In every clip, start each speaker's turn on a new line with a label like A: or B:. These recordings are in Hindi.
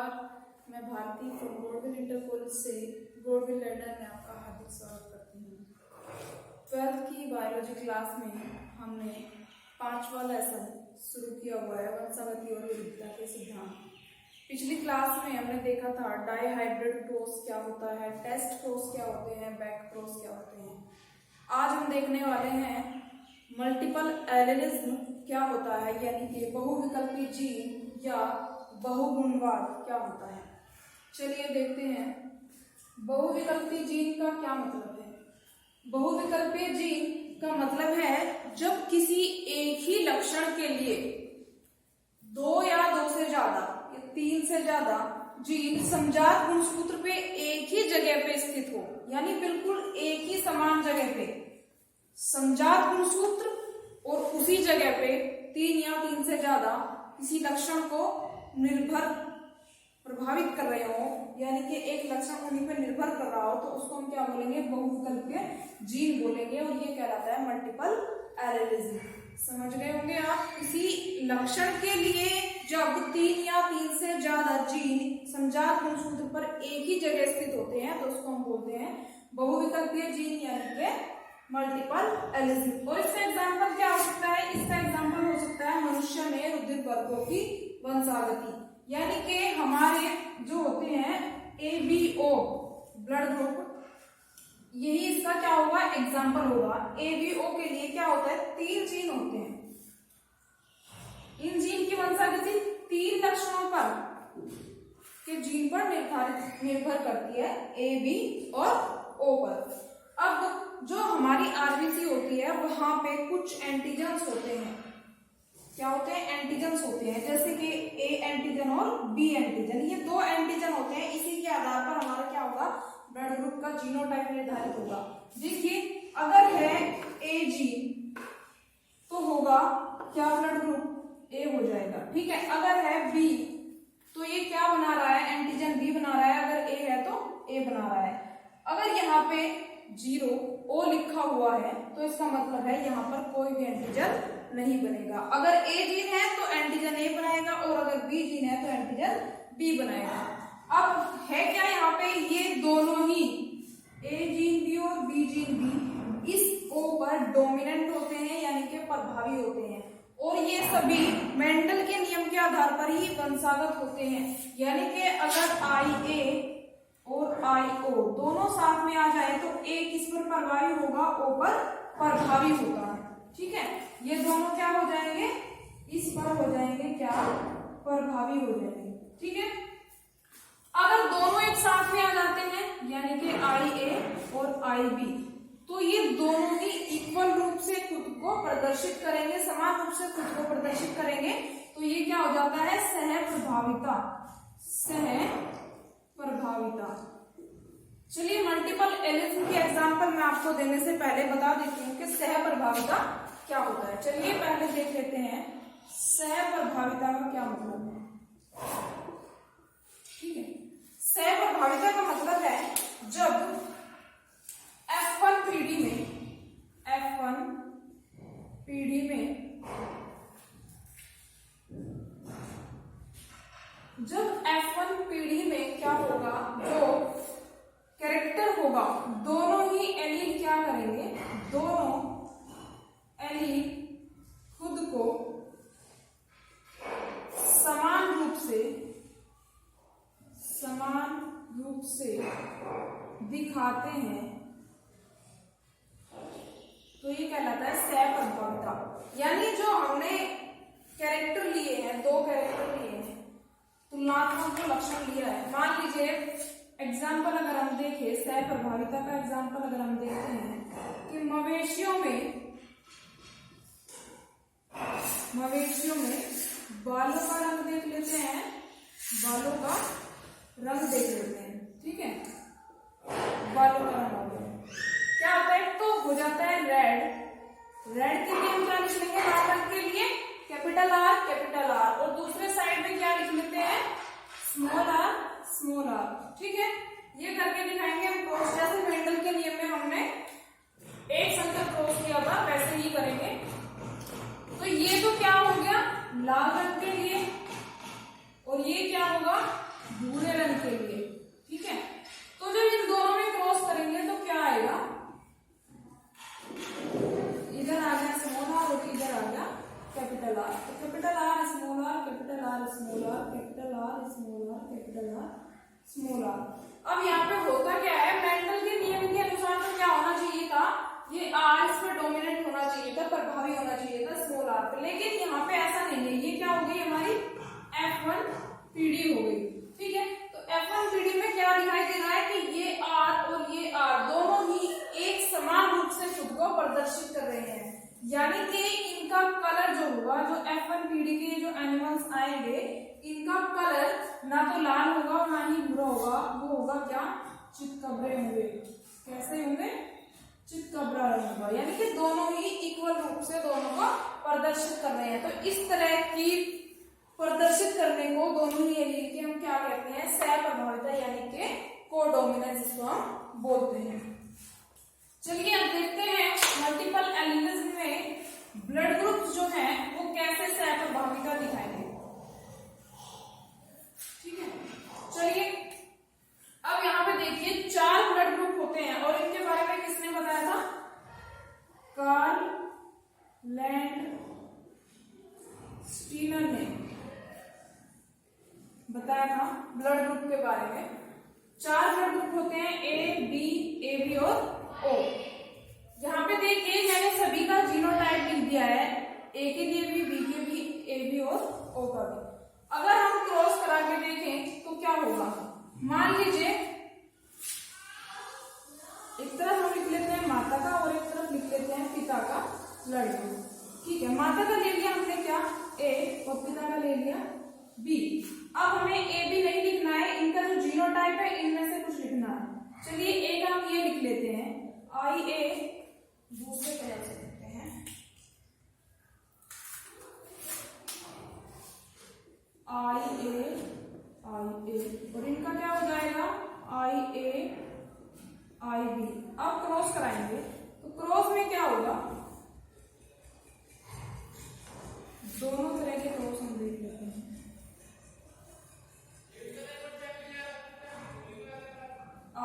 A: नमस्कार, मैं भारती फ्रॉम गोडविल इंटर कॉलेज से गोडविल लंदन में आपका हार्दिक स्वागत करती हूँ। 12th की बायोलॉजी क्लास में हमने 5वां लेसन शुरू किया हुआ है, वंशावली और विविधता के सिद्धांत। पिछली क्लास में हमने देखा था डाई हाइब्रिड क्रॉस क्या होता है, टेस्ट क्रॉस क्या होते हैं, बैक क्रॉस क्या होते हैं। आज हम देखने वाले हैं मल्टीपल एलेलिज्म क्या होता है, यानी कि बहुविकल्पी जीन या बहुगुणवाद क्या होता है। चलिए देखते हैं बहुविकल्पी जीन का क्या मतलब है। बहुविकल्पी जीन का मतलब है जब किसी एक ही लक्षण के लिए 2 या 2 से ज्यादा या 3 से ज्यादा जीन समजात गुणसूत्र पे एक ही जगह पे स्थित हो, यानी बिल्कुल एक ही समान जगह पे समजात गुणसूत्र और उसी जगह पे 3 या 3 से ज्यादा किसी लक्षण को निर्भर प्रभावित कर रहे हो, यानी कि एक लक्षण उन्हीं पर निर्भर कर रहा हो, तो उसको हम क्या बोलेंगे, बहुविकल्पीय जीन बोलेंगे। और ये कहलाता है मल्टीपल एलेलिज्म। समझ गए होंगे आप। किसी लक्षण के लिए जब 3 या 3 से ज्यादा जीन समजात गुणसूत्र पर एक ही जगह स्थित होते हैं तो उसको हम बोलते हैं बहुविकल्पीय जीन, यानी कि मल्टीपल एलिज्म। और इसका एग्जाम्पल क्या हो सकता है? इसका एग्जाम्पल हो सकता है मनुष्य में रुधिर वर्गों की वंशावली, यानी कि हमारे जो होते हैं ABO ब्लड ग्रुप, यही इसका क्या होगा, एग्जाम्पल होगा। ABO के लिए क्या होता है, 3 जीन होते हैं। इन जीन की वंशावली 3 लक्षणों पर के जीन पर निर्भर करती है, A, B और O पर। अब जो हमारी आरबीसी होती है वहां पे कुछ एंटीजन्स होते हैं। क्या होते हैं? एंटीजन्स होते हैं, जैसे कि A एंटीजन और B एंटीजन। ये 2 एंटीजन होते हैं। इसी के आधार पर हमारा क्या होगा, ब्लड ग्रुप का जीनोटाइप निर्धारित होगा। देखिए, अगर है A जीन तो होगा क्या, ब्लड ग्रुप A हो जाएगा। ठीक है। अगर है B तो ये क्या बना रहा है, एंटीजन B बना रहा है। अगर A है तो A बना रहा है। अगर यहाँ पे 0 O लिखा हुआ है तो इसका मतलब है यहाँ पर कोई भी एंटीजन नहीं बनेगा। अगर A जीन है तो एंटीजन A बनाएगा, और अगर B जीन है तो एंटीजन B बनाएगा। अब है क्या यहाँ पे, ये दोनों ही A जीन भी और B जीन भी इस O पर डोमिनेंट होते हैं, यानी कि प्रभावी होते हैं। और ये सभी मेंडल के नियम के आधार पर ही वंशागत होते हैं, यानी कि अगर IA और IO दोनों साथ में आ जाए तो A किस पर प्रभावी होगा, O पर प्रभावी होगा। ठीक है। ये दोनों क्या हो जाएंगे, इस पर हो जाएंगे क्या, प्रभावी हो जाएंगे। ठीक है। अगर दोनों एक साथ में आ जाते हैं, यानी कि IA और IB, तो ये दोनों ही इक्वल रूप से खुद को प्रदर्शित करेंगे, समान रूप से खुद को प्रदर्शित करेंगे। तो ये क्या हो जाता है, सह प्रभाविता। चलिए, मल्टीपल एलिज्म के एग्जाम्पल मैं आपको देने से पहले बता देती हूँ कि सह प्रभाविता क्या होता है। चलिए पहले देख लेते हैं सह प्रभाविता का क्या मतलब है। ठीक है। सह प्रभाविता का मतलब है जब F1 पीढ़ी में जब F1 पीढ़ी में क्या होगा, जो कैरेक्टर होगा, दोनों ही एलील क्या करेंगे, दोनों एलील खुद को समान रूप से दिखाते हैं, तो ये कहलाता है सह प्रभाविता। यानी जो हमने कैरेक्टर लिए हैं, 2 कैरेक्टर लिए हैं, तुलनात्मक जो लक्षण लिया है। मान लीजिए एग्जाम्पल अगर हम देखें, सह प्रभाविता का एग्जाम्पल अगर हम देखते हैं कि मवेशियों में बालों का रंग देख लेते हैं, ठीक है। बालों का रंग हो गया, क्या होता है, तो हो जाता है रेड के लिए हम क्या लिख लेंगे, लाल रंग के लिए कैपिटल R, और दूसरे साइड में क्या लिख लेते हैं, स्मॉल r। ठीक है। ये करके दिखाएंगे हम क्रॉस, जैसे मेंडल के नियम में हमने एक संख्या क्रॉस किया था वैसे ही करेंगे। तो ये तो क्या हो गया, लाल रंग के लिए, और ये क्या होगा, स्मॉल आर। अब यहाँ पे होता क्या है, मेंडल के नियम के अनुसार तो क्या होना चाहिए था, ये आर इस पर डोमिनेंट होना चाहिए था, प्रभावी होना चाहिए था स्मॉल आर पे, लेकिन यहाँ पे ऐसा नहीं है। ये क्या हो गई हमारी F1 PD हो गई, ठीक है। तो F1 PD में क्या दिखाई दे रहा है कि ये आर और ये आर दोनों ही एक समान रूप से खुद को प्रदर्शित कर रहे हैं, यानी कि इनका कलर जो होगा, जो F1 PD के जो एनिमल्स आएंगे, इनका कलर ना तो लाल होगा और ना ही भूरा होगा, वो होगा क्या, चितकबरे होंगे। कैसे होंगे, चितकबरा रंग होगा, यानी कि दोनों ही इक्वल रूप से दोनों को प्रदर्शित कर रहे हैं। तो इस तरह की प्रदर्शित करने को दोनों ही एलील के हम क्या कहते हैं, सहप्रभाविता, यानी कि कोडोमिनेंस जिसको हम बोलते हैं। चलिए अब देखते हैं मल्टीपल एलिलिज्म में ब्लड ग्रुप्स जो हैं वो कैसे सहप्रभाविता दिखाएंगे, ठीक है। चलिए अब यहाँ पे देखिए 4 ब्लड ग्रुप होते हैं और इनके बारे में किसने बताया था, कार्ल लैंड स्टीनर ने बताया था ब्लड ग्रुप के बारे में। 4 ब्लड ग्रुप होते हैं, ए बी और ओ। यहाँ पे देखिए मैंने सभी का जीनोटाइप लिख दिया है, ए के लिए भी, बी के भी, ए बी और ओ का भी। अगर हम क्रॉस करा के देखें तो क्या होगा, मान लीजिए एक तरफ हम लिख लेते हैं माता का और एक तरफ लिख लेते हैं पिता का ब्लड ग्रुप, ठीक है। माता का ले लिया हमने क्या, ए, और पिता का ले लिया बी। अब हमें ए बी नहीं लिखना है, इनका जो जीनोटाइप है इनमें से कुछ लिखना है। चलिए ए का हम ये लिख लेते हैं, आई ए, दूसरे तरह से लिखते हैं आई ए, और इनका क्या हो जाएगा, आई ए आई बी। अब क्रॉस कराएंगे तो क्रॉस में क्या होगा, दोनों तरह के क्रॉस हम देख लेते हैं।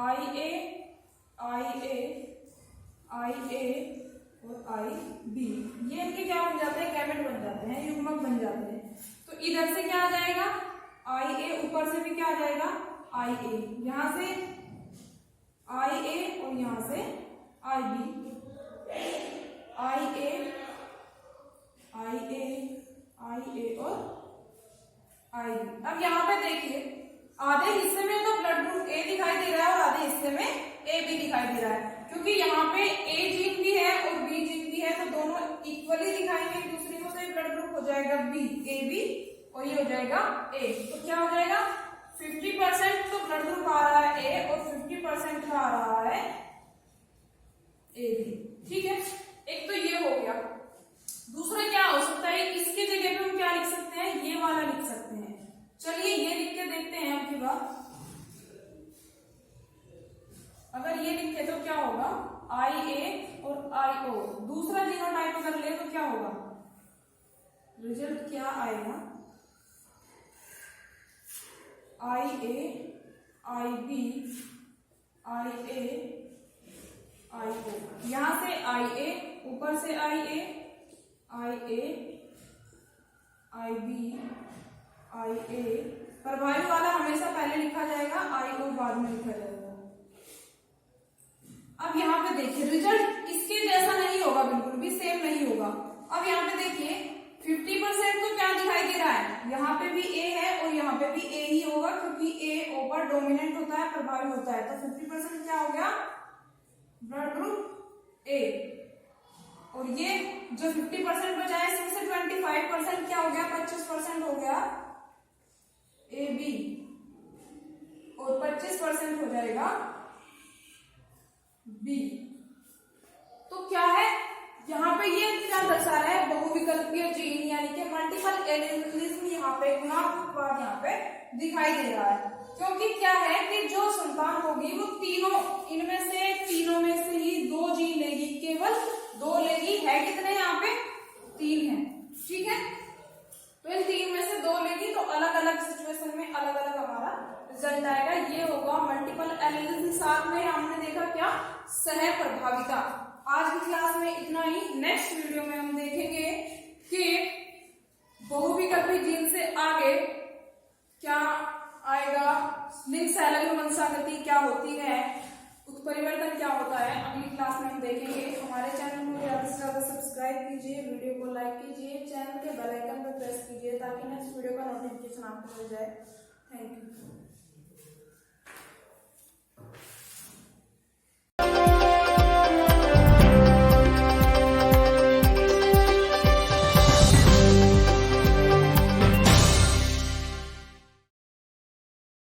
A: आई ए और आई बी, ये इनके क्या बन जाते हैं, गैमेट बन जाते हैं, युग्मक बन जाते हैं। तो इधर से क्या आ जाएगा, आई ए, ऊपर से भी क्या आ जाएगा, आई ए, यहां से आई ए और यहां से आई बी, आई ए और आई बी। अब यहाँ पे देखिए आधे हिस्से में तो ब्लड ग्रुप ए दिखाई दे रहा है और आधे हिस्से में ए बी दिखाई दे रहा है, क्योंकि यहाँ पे ए जीन भी है और बी जीन भी है, तो दोनों इक्वली दिखाएंगे एक दूसरे को, तो ये ब्लड ग्रुप हो जाएगा बी, ए बी, और ये हो जाएगा ए। तो क्या हो जाएगा, 50% तो ब्लड ग्रुप आ रहा है ए और 50% का आ रहा है ए बी, ठीक है। एक तो ये हो गया। दूसरा क्या हो सकता है, इसकी जगह पे हम क्या लिख सकते हैं, ये वाला लिख सकते हैं। चलिए ये लिख के देखते हैं आपकी बात। अगर ये लिखे तो क्या होगा, आई ए और आई ओ। दूसरा जीनोटाइप अगर ले तो क्या होगा, रिजल्ट क्या आएगा, आई ए आई बी आई ए आई ओ। यहां से आई ए, ऊपर से आई ए आई बी आई ए। प्रभावी वाला हमेशा पहले लिखा जाएगा, आई ओ बाद में लिखा जाएगा। अब यहाँ पे देखिए रिजल्ट इसके जैसा नहीं होगा, बिल्कुल भी सेम नहीं होगा। अब यहाँ पे देखिए 50% तो क्या दिखाई दे रहा है, यहाँ पे भी ए है और यहाँ पे भी ए ही होगा, क्योंकि ए ओ पर डोमिनेंट होता है, प्रभावी होता है। तो 50% क्या हो गया, ब्लड ग्रुप ए। और ये जो 50% बचा है इसमें से 25% क्या हो गया, 25% हो गया ए बी, और 25% हो जाएगा बी। तो क्या है यहाँ पे, ये क्या दर्शा रहा है, बहुविकल्पीय जीन, यानी कि मल्टीपल एलिलिज्म यहाँ पे, गुणात्मकवाद यहाँ पे दिखाई दे रहा है। क्योंकि क्या है कि जो संतान होगी वो तीनों, इनमें से तीनों में से ही 2 जीन लेगी, केवल 2 लेगी। है कितने यहाँ पे, 3 है, ठीक है। तो इन 3 में से 2 लेगी, तो अलग अलग सिचुएशन में अलग अलग हमारा रिजल्ट आएगा। ये होगा मल्टीपल एलिलिज्म। साथ में हमने देखा क्या, सहप्रभाविता। आज की क्लास में इतना ही। नेक्स्ट वीडियो में हम देखेंगे कि बहुविकल्पी जीन से आगे क्या आएगा लिंग सहलग्न वंशागति क्या होती है, उत्परिवर्तन क्या होता है, अगली क्लास में हम देखेंगे। हमारे चैनल को ज्यादा से ज्यादा सब्सक्राइब कीजिए, वीडियो को लाइक कीजिए, चैनल के बेल आइकन पर प्रेस कीजिए ताकि नेक्स्ट वीडियो का नोटिफिकेशन आपको मिल जाए। Thank you.